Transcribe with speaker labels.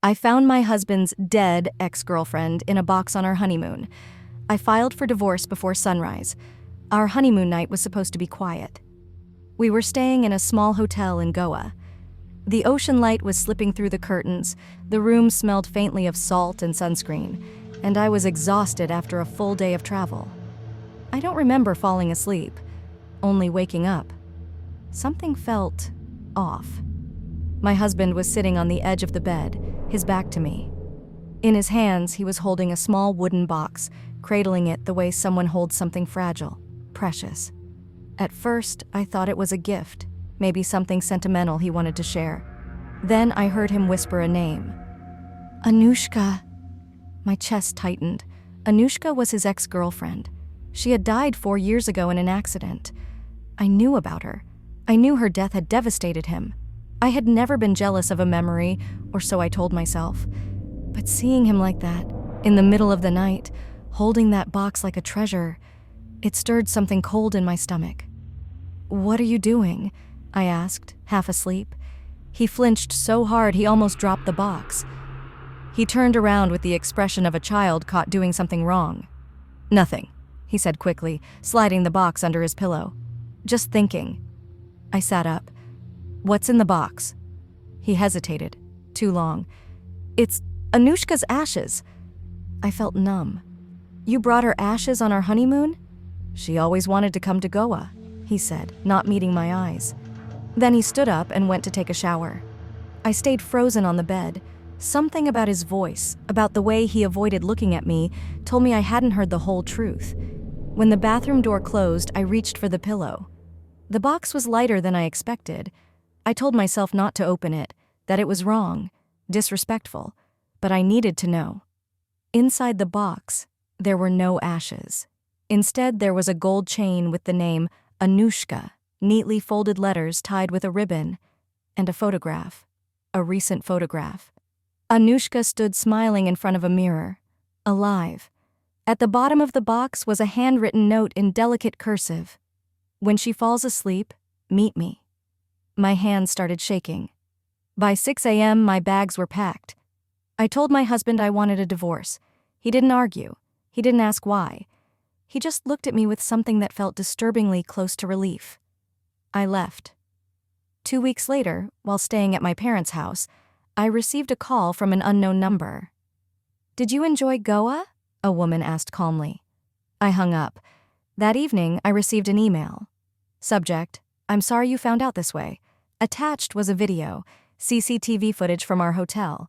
Speaker 1: I found my husband's dead ex-girlfriend in a box on our honeymoon. I filed for divorce before sunrise. Our honeymoon night was supposed to be quiet. We were staying in a small hotel in Goa. The ocean light was slipping through the curtains, the room smelled faintly of salt and sunscreen, and I was exhausted after a full day of travel. I don't remember falling asleep, only waking up. Something felt off. My husband was sitting on the edge of the bed, his back to me. In his hands, he was holding a small wooden box, cradling it the way someone holds something fragile, precious. At first, I thought it was a gift, maybe something sentimental he wanted to share. Then I heard him whisper a name. Anushka. My chest tightened. Anushka was his ex-girlfriend. She had died 4 years ago in an accident. I knew about her. I knew her death had devastated him. I had never been jealous of a memory, or so I told myself. But seeing him like that, in the middle of the night, holding that box like a treasure, it stirred something cold in my stomach. "What are you doing?" I asked, half asleep. He flinched so hard he almost dropped the box. He turned around with the expression of a child caught doing something wrong. "Nothing," he said quickly, sliding the box under his pillow. "Just thinking." I sat up. "What's in the box?" He hesitated. Too long. "It's Anushka's ashes." I felt numb. "You brought her ashes on our honeymoon?" "She always wanted to come to Goa," he said, not meeting my eyes. Then he stood up and went to take a shower. I stayed frozen on the bed. Something about his voice, about the way he avoided looking at me, told me I hadn't heard the whole truth. When the bathroom door closed, I reached for the pillow. The box was lighter than I expected. I told myself not to open it, that it was wrong, disrespectful, but I needed to know. Inside the box, there were no ashes. Instead, there was a gold chain with the name Anushka, neatly folded letters tied with a ribbon, and a photograph, a recent photograph. Anushka stood smiling in front of a mirror, alive. At the bottom of the box was a handwritten note in delicate cursive. "When she falls asleep, meet me." My hands started shaking. By 6 a.m., my bags were packed. I told my husband I wanted a divorce. He didn't argue. He didn't ask why. He just looked at me with something that felt disturbingly close to relief. I left. 2 weeks later, while staying at my parents' house, I received a call from an unknown number. "Did you enjoy Goa?" a woman asked calmly. I hung up. That evening, I received an email. Subject: "I'm sorry you found out this way." Attached was a video, CCTV footage from our hotel.